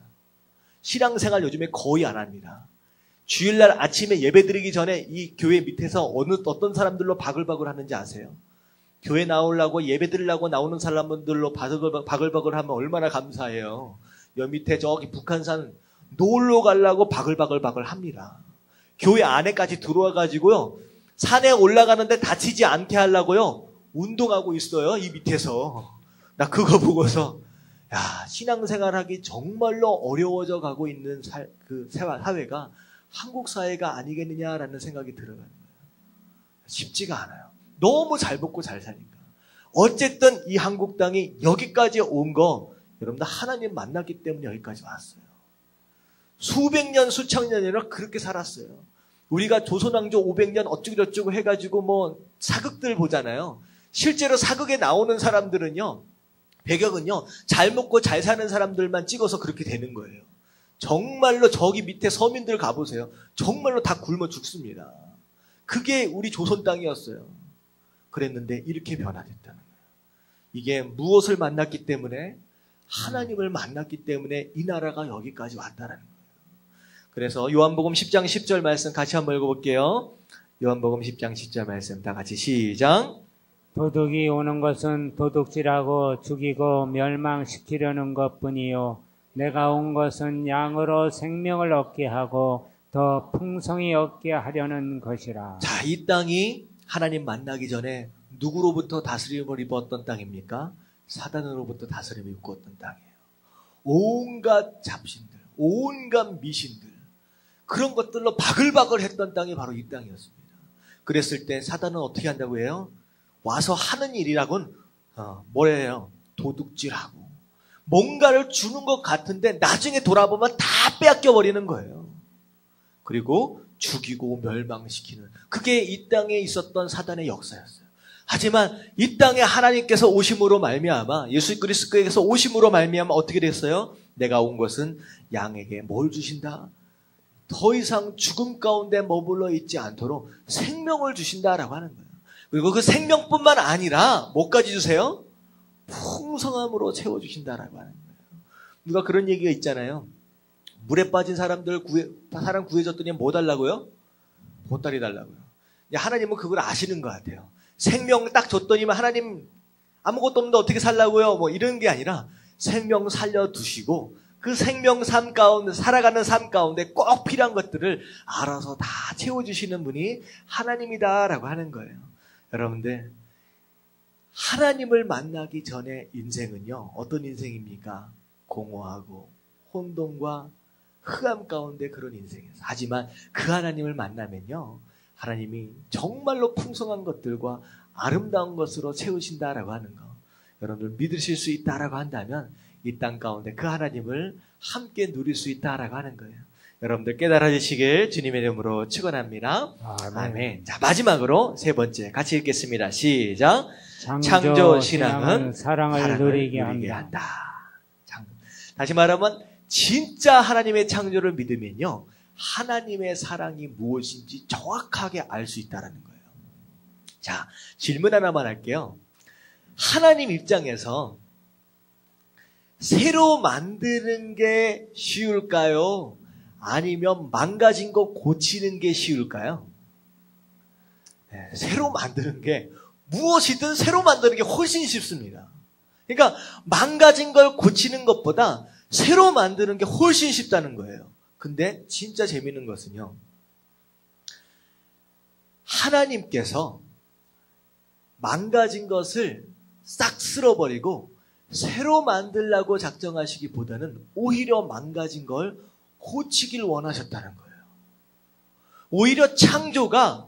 신앙생활 요즘에 거의 안 합니다. 주일날 아침에 예배드리기 전에 이 교회 밑에서 어떤 사람들로 바글바글 하는지 아세요? 교회 나오려고 예배드리려고 나오는 사람들로 바글바글 하면 얼마나 감사해요. 여 밑에 저기 북한산 놀러 가려고 바글바글 합니다. 교회 안에까지 들어와가지고요, 산에 올라가는데 다치지 않게 하려고요, 운동하고 있어요. 이 밑에서. 나 그거 보고서, 야, 신앙생활하기 정말로 어려워져 가고 있는 사회가 한국 사회가 아니겠느냐라는 생각이 들어가는 거예요. 쉽지가 않아요. 너무 잘 먹고 잘 사니까. 어쨌든 이 한국 땅이 여기까지 온 거, 여러분들 하나님 만났기 때문에 여기까지 왔어요. 수백 년, 수천 년이나 그렇게 살았어요. 우리가 조선왕조 500년 어쩌고저쩌고 해가지고 뭐 사극들 보잖아요. 실제로 사극에 나오는 사람들은요, 배경은요, 잘 먹고 잘 사는 사람들만 찍어서 그렇게 되는 거예요. 정말로 저기 밑에 서민들 가보세요. 정말로 다 굶어 죽습니다. 그게 우리 조선 땅이었어요. 그랬는데 이렇게 변화됐다는 거예요. 이게 무엇을 만났기 때문에? 하나님을 만났기 때문에 이 나라가 여기까지 왔다라는 거예요. 그래서 요한복음 10장 10절 말씀 같이 한번 읽어볼게요. 요한복음 10장 10절 말씀 다 같이 시작. 도둑이 오는 것은 도둑질하고 죽이고 멸망시키려는 것뿐이요 내가 온 것은 양으로 생명을 얻게 하고 더 풍성히 얻게 하려는 것이라. 자, 이 땅이 하나님 만나기 전에 누구로부터 다스림을 입었던 땅입니까? 사단으로부터 다스림을 입었던 땅이에요. 온갖 잡신들, 온갖 미신들, 그런 것들로 바글바글 했던 땅이 바로 이 땅이었습니다. 그랬을 때 사단은 어떻게 한다고 해요? 와서 하는 일이라고는 뭐예요? 도둑질하고 뭔가를 주는 것 같은데 나중에 돌아보면 다 빼앗겨버리는 거예요. 그리고 죽이고 멸망시키는, 그게 이 땅에 있었던 사단의 역사였어요. 하지만 이 땅에 하나님께서 오심으로 말미암아, 예수 그리스도께서 오심으로 말미암아 어떻게 됐어요? 내가 온 것은 양에게 뭘 주신다? 더 이상 죽음 가운데 머물러 있지 않도록 생명을 주신다라고 하는 거예요. 그리고 그 생명뿐만 아니라 뭐까지 주세요? 풍성함으로 채워주신다라고 하는 거예요. 누가 그런 얘기가 있잖아요. 물에 빠진 사람 구해줬더니 뭐 달라고요? 보따리 달라고요. 하나님은 그걸 아시는 것 같아요. 생명 딱 줬더니만 하나님 아무것도 없는데 어떻게 살라고요? 뭐 이런 게 아니라 생명 살려두시고 그 생명 삶 가운데, 살아가는 삶 가운데 꼭 필요한 것들을 알아서 다 채워주시는 분이 하나님이다라고 하는 거예요. 여러분들, 하나님을 만나기 전에 인생은요, 어떤 인생입니까? 공허하고 혼돈과 흑암 가운데 그런 인생이었어요. 하지만 그 하나님을 만나면요, 하나님이 정말로 풍성한 것들과 아름다운 것으로 채우신다라고 하는 거, 여러분들 믿으실 수 있다라고 한다면 이 땅 가운데 그 하나님을 함께 누릴 수 있다라고 하는 거예요. 여러분들 깨달아지시길 주님의 이름으로 축원합니다. 아멘. 자, 마지막으로 세 번째 같이 읽겠습니다. 시작. 창조 신앙은 사랑을 누리게 한다. 다시 말하면 진짜 하나님의 창조를 믿으면요, 하나님의 사랑이 무엇인지 정확하게 알 수 있다는 거예요. 자, 질문 하나만 할게요. 하나님 입장에서 새로 만드는 게 쉬울까요? 아니면 망가진 거 고치는 게 쉬울까요? 네, 새로 만드는 게, 무엇이든 새로 만드는 게 훨씬 쉽습니다. 그러니까 망가진 걸 고치는 것보다 새로 만드는 게 훨씬 쉽다는 거예요. 근데 진짜 재밌는 것은요, 하나님께서 망가진 것을 싹 쓸어버리고 새로 만들려고 작정하시기보다는 오히려 망가진 걸 고치길 원하셨다는 거예요. 오히려 창조가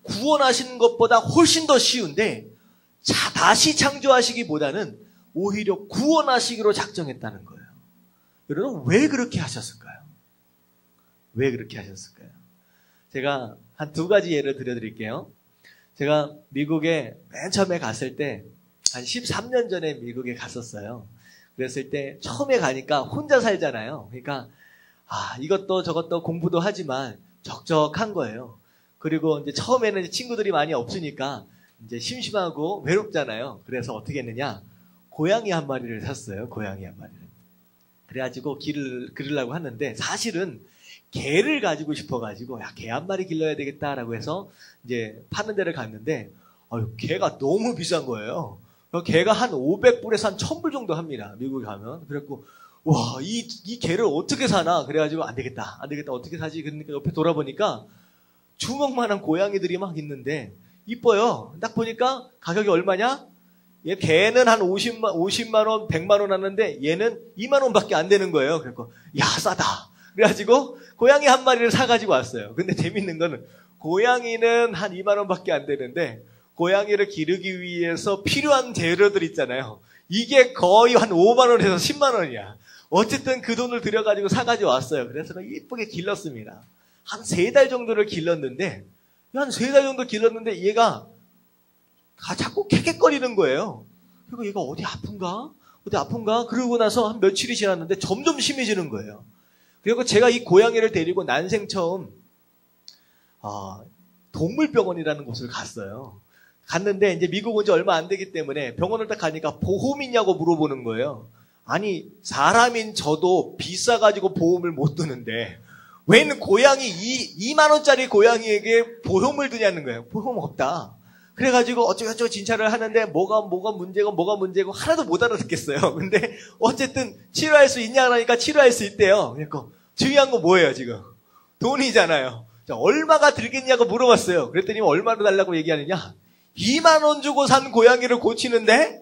구원하시는 것보다 훨씬 더 쉬운데 다시 창조하시기보다는 오히려 구원하시기로 작정했다는 거예요. 여러분, 왜 그렇게 하셨을까요? 왜 그렇게 하셨을까요? 제가 한 2가지 예를 들어드릴게요. 제가 미국에 맨 처음에 갔을 때, 한 13년 전에 미국에 갔었어요. 그랬을 때 처음에 가니까 혼자 살잖아요. 그러니까 이것도 저것도 공부도 하지만 적적한 거예요. 그리고 이제 처음에는 친구들이 많이 없으니까 이제 심심하고 외롭잖아요. 그래서 어떻게 했느냐? 고양이 한 마리를 샀어요. 고양이 한 마리를. 그래가지고 길을 기르려고 하는데 사실은 개를 가지고 싶어가지고 개 한 마리 길러야 되겠다라고 해서 이제 파는 데를 갔는데 개가 너무 비싼 거예요. 개가 한 500불에서 한 1000불 정도 합니다. 미국에 가면. 그래갖고 와, 이 개를 어떻게 사나? 그래가지고 안 되겠다. 어떻게 사지? 그러니까 옆에 돌아보니까 주먹만한 고양이들이 막 있는데 이뻐요. 딱 보니까 가격이 얼마냐? 개는 한 50만 원, 100만 원 하는데 얘는 2만 원밖에 안 되는 거예요. 그래서 야, 싸다. 그래가지고 고양이 한 마리를 사가지고 왔어요. 근데 재밌는 거는 고양이는 한 2만 원밖에 안 되는데 고양이를 기르기 위해서 필요한 재료들 있잖아요. 이게 거의 한 5만 원에서 10만 원이야. 어쨌든 그 돈을 들여가지고 사가지고 왔어요. 그래서 이쁘게 길렀습니다. 한 3달 정도를 길렀는데, 얘가 자꾸 캑캑거리는 거예요. 그리고 얘가 어디 아픈가? 그러고 나서 한 며칠이 지났는데 점점 심해지는 거예요. 그리고 제가 이 고양이를 데리고 난생 처음, 동물병원이라는 곳을 갔어요. 갔는데 이제 미국 온 지 얼마 안 되기 때문에 병원을 딱 가니까 보험 있냐고 물어보는 거예요. 아니, 사람인 저도 비싸가지고 보험을 못 드는데 웬 고양이 2만 원짜리 고양이에게 보험을 드냐는 거예요. 보험 없다. 그래가지고 어쩌고저쩌고 진찰을 하는데 뭐가 문제고 하나도 못 알아듣겠어요. 근데 어쨌든 치료할 수 있냐니까 치료할 수 있대요. 그러니까 중요한 건 뭐예요 지금? 돈이잖아요. 자, 얼마가 들겠냐고 물어봤어요. 그랬더니 얼마로 달라고 얘기하느냐? 2만 원 주고 산 고양이를 고치는데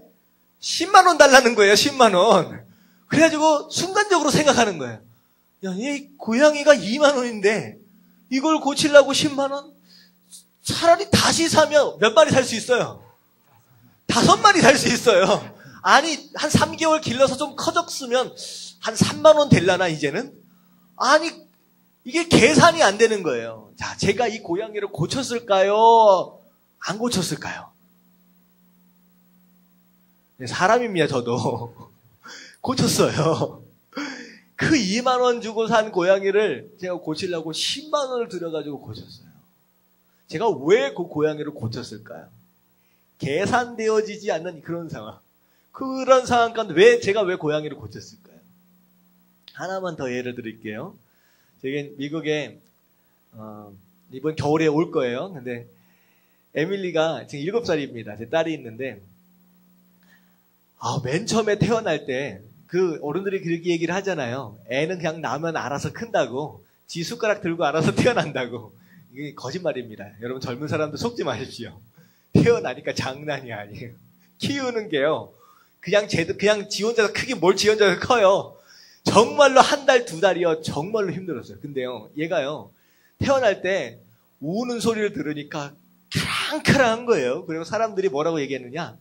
10만 원 달라는 거예요. 10만 원. 그래가지고 순간적으로 생각하는 거예요. 야, 이 고양이가 2만 원인데 이걸 고치려고 10만 원? 차라리 다시 사면 몇 마리 살 수 있어요? 5마리 살 수 있어요. 아니, 한 3개월 길러서 좀 커졌으면 한 3만 원 될라나 이제는? 아니, 이게 계산이 안 되는 거예요. 자, 제가 이 고양이를 고쳤을까요? 안 고쳤을까요? 사람입니다, 저도. 고쳤어요. 그 2만 원 주고 산 고양이를 제가 고치려고 10만 원을 들여가지고 고쳤어요. 제가 왜 그 고양이를 고쳤을까요? 계산되어지지 않는 그런 상황. 그런 상황 가운데 제가 왜 고양이를 고쳤을까요? 하나만 더 예를 드릴게요. 제가 미국에, 이번 겨울에 올 거예요. 근데 에밀리가 지금 7살입니다. 제 딸이 있는데, 맨 처음에 태어날 때, 그 어른들이 그렇게 얘기를 하잖아요. 애는 그냥 나면 알아서 큰다고, 지 숟가락 들고 알아서 태어난다고. 이게 거짓말입니다. 여러분 젊은 사람들 속지 마십시오. 태어나니까 장난이 아니에요. 키우는 게요. 그냥 지 혼자서 크긴 뭘 지 혼자서 커요. 정말로 1달, 2달이요. 정말로 힘들었어요. 근데요, 얘가요, 태어날 때 우는 소리를 들으니까 크랑크랑한 거예요. 그리고 사람들이 뭐라고 얘기했느냐?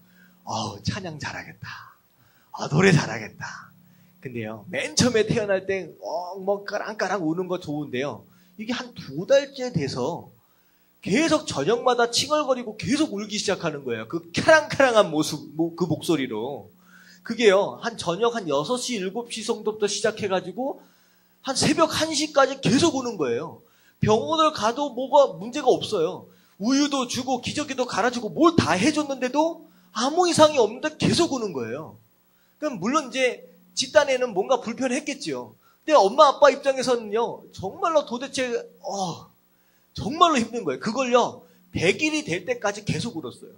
찬양 잘하겠다. 노래 잘하겠다. 근데요, 맨 처음에 태어날 때, 까랑까랑 우는 거 좋은데요. 이게 한 2달째 돼서 계속 저녁마다 칭얼거리고 계속 울기 시작하는 거예요. 그 카랑카랑한 모습, 그 목소리로. 그게요, 한 저녁 한 6시, 7시 정도부터 시작해가지고 한 새벽 1시까지 계속 우는 거예요. 병원을 가도 뭐가 문제가 없어요. 우유도 주고 기저귀도 갈아주고 뭘 다 해줬는데도 아무 이상이 없는데 계속 우는 거예요. 그럼 물론 이제 집단에는 뭔가 불편했겠죠. 근데 엄마 아빠 입장에서는요, 정말로 도대체 정말로 힘든 거예요. 그걸요 100일이 될 때까지 계속 울었어요.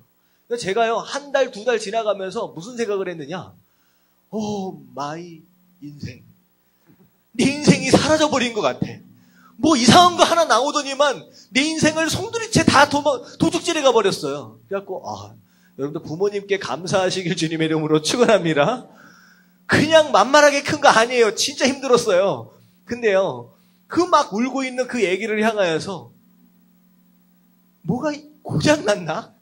그래서 제가요 1달, 2달 지나가면서 무슨 생각을 했느냐? 마이 인생. 내 인생이 사라져버린 것 같아. 뭐 이상한 거 하나 나오더니만 내 인생을 송두리째 다 도둑질해 가버렸어요. 그래갖고 여러분들 부모님께 감사하시길 주님의 이름으로 축원합니다. 그냥 만만하게 큰 거 아니에요. 진짜 힘들었어요. 근데요, 그 막 울고 있는 그 애기를 향하여서 뭐가 고장났나?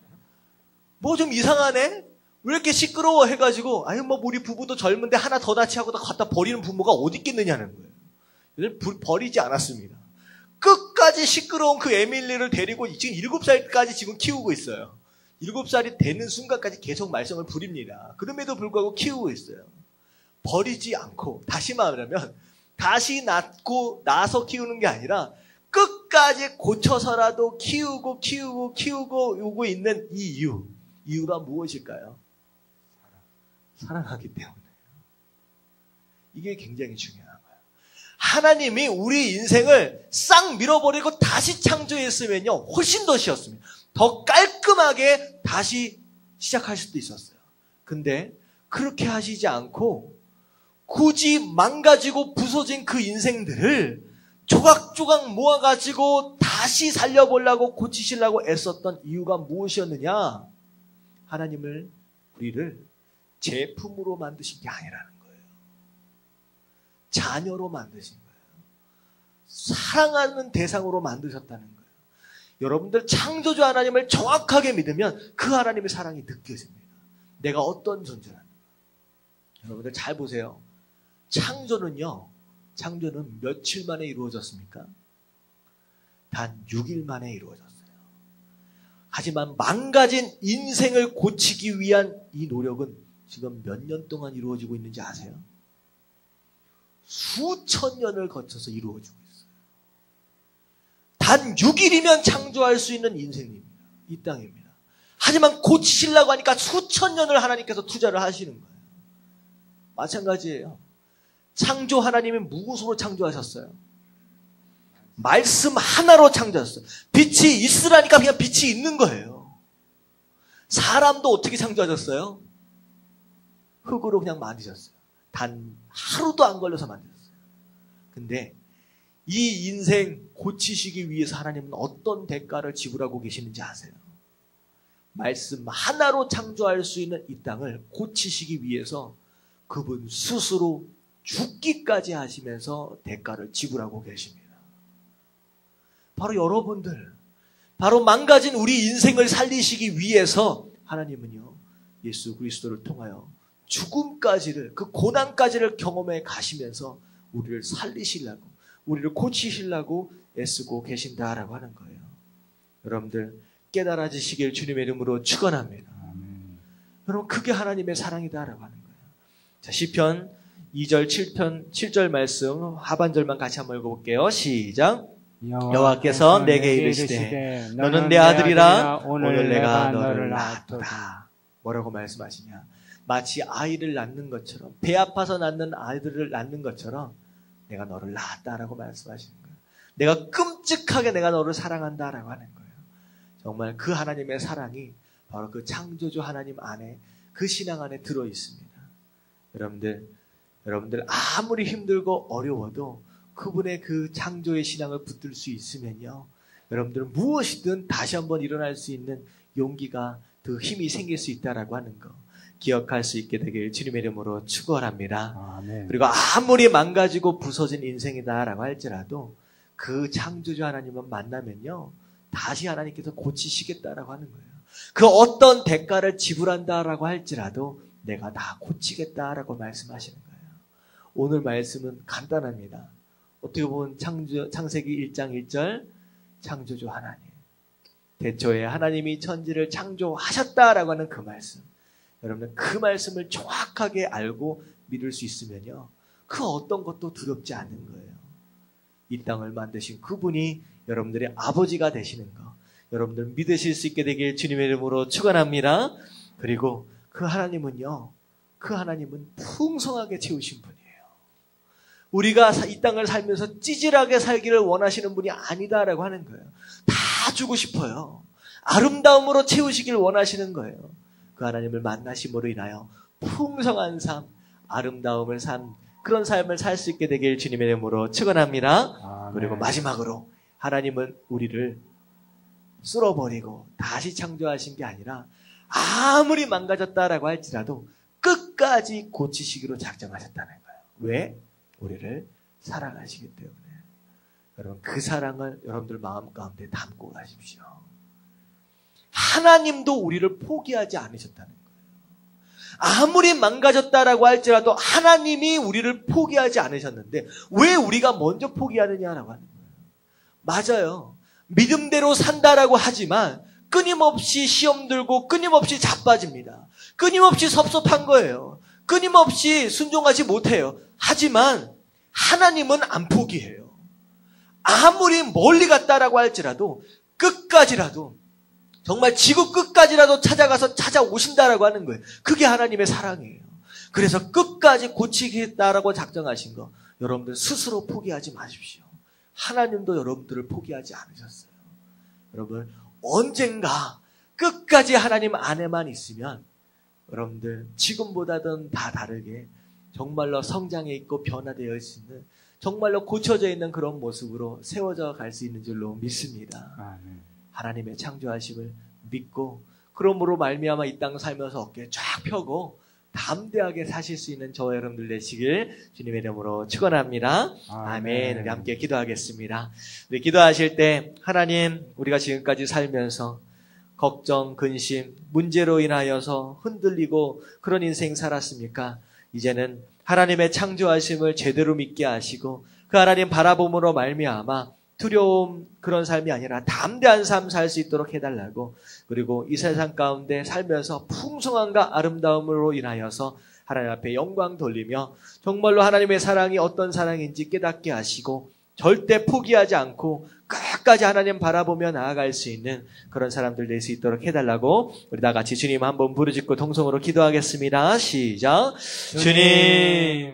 뭐 좀 이상하네? 왜 이렇게 시끄러워? 해가지고, 아유, 뭐, 우리 부부도 젊은데 하나 더 낳지 하고 다 갖다 버리는 부모가 어디 있겠느냐는 거예요. 얘를 버리지 않았습니다. 끝까지 시끄러운 그 에밀리를 데리고 지금 7살까지 지금 키우고 있어요. 7살이 되는 순간까지 계속 말썽을 부립니다. 그럼에도 불구하고 키우고 있어요. 버리지 않고, 다시 말하면, 다시 낳아서 키우는 게 아니라, 끝까지 고쳐서라도 키우고 오고 있는 이 이유가 무엇일까요? 사랑하기 때문에. 이게 굉장히 중요한 거예요. 하나님이 우리 인생을 싹 밀어버리고 다시 창조했으면요, 훨씬 더 쉬웠습니다. 더 깔끔하게 다시 시작할 수도 있었어요. 근데 그렇게 하시지 않고 굳이 망가지고 부서진 그 인생들을 조각조각 모아가지고 다시 살려보려고 고치시려고 애썼던 이유가 무엇이었느냐? 우리를 제품으로 만드신 게 아니라는 거예요. 자녀로 만드신 거예요. 사랑하는 대상으로 만드셨다는 거예요. 여러분들 창조주 하나님을 정확하게 믿으면 그 하나님의 사랑이 느껴집니다. 내가 어떤 존재라는 거예요. 여러분들 잘 보세요. 창조는 며칠 만에 이루어졌습니까? 단 6일 만에 이루어졌어요. 하지만 망가진 인생을 고치기 위한 이 노력은 지금 몇 년 동안 이루어지고 있는지 아세요? 수천 년을 거쳐서 이루어지고 있어요. 단 6일이면 창조할 수 있는 인생입니다. 이 땅입니다. 하지만 고치시려고 하니까 수천 년을 하나님께서 투자를 하시는 거예요. 마찬가지예요. 창조 하나님이 무엇으로 창조하셨어요? 말씀 하나로 창조하셨어요. 빛이 있으라니까 그냥 빛이 있는 거예요. 사람도 어떻게 창조하셨어요? 흙으로 그냥 만드셨어요. 단 하루도 안 걸려서 만드셨어요. 근데 이 인생 고치시기 위해서 하나님은 어떤 대가를 지불하고 계시는지 아세요? 말씀 하나로 창조할 수 있는 이 땅을 고치시기 위해서 그분 스스로 죽기까지 하시면서 대가를 지불하고 계십니다. 바로 여러분들, 바로 망가진 우리 인생을 살리시기 위해서 하나님은요, 예수 그리스도를 통하여 죽음까지를, 그 고난까지를 경험해 가시면서 우리를 살리시려고, 우리를 고치시려고 애쓰고 계신다라고 하는 거예요. 여러분들 깨달아지시길 주님의 이름으로 축원합니다. 여러분 그게 하나님의 사랑이다라고 하는 거예요. 자, 시편 2절 7절 말씀 하반절만 같이 한번 읽어볼게요. 시작. 여호와께서 내게 이르시되 너는 내 아들이라 오늘 내가 너를 낳았도다. 뭐라고 말씀하시냐? 마치 아이를 낳는 것처럼, 배 아파서 낳는 아이들을 낳는 것처럼 내가 너를 낳았다라고 말씀하시는 거예요. 내가 끔찍하게 내가 너를 사랑한다라고 하는 거예요. 정말 그 하나님의 사랑이 바로 그 창조주 하나님 안에, 그 신앙 안에 들어 있습니다. 여러분들 아무리 힘들고 어려워도 그분의 그 창조의 신앙을 붙들 수 있으면요, 여러분들은 무엇이든 다시 한번 일어날 수 있는 용기가, 더 힘이 생길 수 있다라고 하는 거 기억할 수 있게 되길 주님의 이름으로 축원합니다. 아멘. 그리고 아무리 망가지고 부서진 인생이다라고 할지라도 그 창조주 하나님을 만나면요, 다시 하나님께서 고치시겠다라고 하는 거예요. 그 어떤 대가를 지불한다라고 할지라도 내가 다 고치겠다라고 말씀하시는 거예요. 오늘 말씀은 간단합니다. 어떻게 보면 창세기 1장 1절 창조주 하나님, 대초에 하나님이 천지를 창조하셨다라고 하는 그 말씀, 여러분은 그 말씀을 정확하게 알고 믿을 수 있으면요, 그 어떤 것도 두렵지 않는 거예요. 이 땅을 만드신 그분이 여러분들의 아버지가 되시는 거, 여러분들 믿으실 수 있게 되길 주님의 이름으로 축원합니다. 그리고 그 하나님은요, 그 하나님은 풍성하게 채우신 분이에요. 우리가 이 땅을 살면서 찌질하게 살기를 원하시는 분이 아니다라고 하는 거예요. 다 주고 싶어요. 아름다움으로 채우시길 원하시는 거예요. 그 하나님을 만나심으로 인하여 풍성한 삶, 아름다움을 그런 삶을 살 수 있게 되길 주님의 이름으로 축원합니다. 그리고 마지막으로 하나님은 우리를 쓸어버리고 다시 창조하신 게 아니라 아무리 망가졌다라고 할지라도 끝까지 고치시기로 작정하셨다는 거예요. 왜? 우리를 사랑하시기 때문에. 여러분 그 사랑을 여러분들 마음 가운데 담고 가십시오. 하나님도 우리를 포기하지 않으셨다는 거예요. 아무리 망가졌다라고 할지라도 하나님이 우리를 포기하지 않으셨는데 왜 우리가 먼저 포기하느냐라고 하는 거예요. 맞아요. 믿음대로 산다라고 하지만 끊임없이 시험 들고 끊임없이 자빠집니다. 끊임없이 섭섭한 거예요. 끊임없이 순종하지 못해요. 하지만 하나님은 안 포기해요. 아무리 멀리 갔다라고 할지라도 끝까지라도 정말 지구 끝까지라도 찾아가서 찾아오신다라고 하는 거예요. 그게 하나님의 사랑이에요. 그래서 끝까지 고치겠다라고 작정하신 거 여러분들 스스로 포기하지 마십시오. 하나님도 여러분들을 포기하지 않으셨어요. 여러분 언젠가 끝까지 하나님 안에만 있으면 여러분들 지금보다는 다 다르게 정말로 성장해 있고 변화되어 있는 정말로 고쳐져 있는 그런 모습으로 세워져 갈 수 있는 줄로 믿습니다. 아멘. 하나님의 창조하심을 믿고 그러므로 말미암아 이 땅 살면서 어깨 쫙 펴고 담대하게 사실 수 있는 저와 여러분들 되시길 주님의 이름으로 축원합니다. 아멘. 우리 함께 기도하겠습니다. 우리 기도하실 때 하나님 우리가 지금까지 살면서 걱정, 근심, 문제로 인하여서 흔들리고 그런 인생 살았습니까? 이제는 하나님의 창조하심을 제대로 믿게 하시고 그 하나님 바라봄으로 말미암아 두려움 그런 삶이 아니라 담대한 삶 살 수 있도록 해달라고 그리고 이 세상 가운데 살면서 풍성함과 아름다움으로 인하여서 하나님 앞에 영광 돌리며 정말로 하나님의 사랑이 어떤 사랑인지 깨닫게 하시고 절대 포기하지 않고 끝까지 하나님 바라보며 나아갈 수 있는 그런 사람들 될 수 있도록 해달라고 우리 다 같이 주님 한번 부르짖고 통성으로 기도하겠습니다. 시작. 주님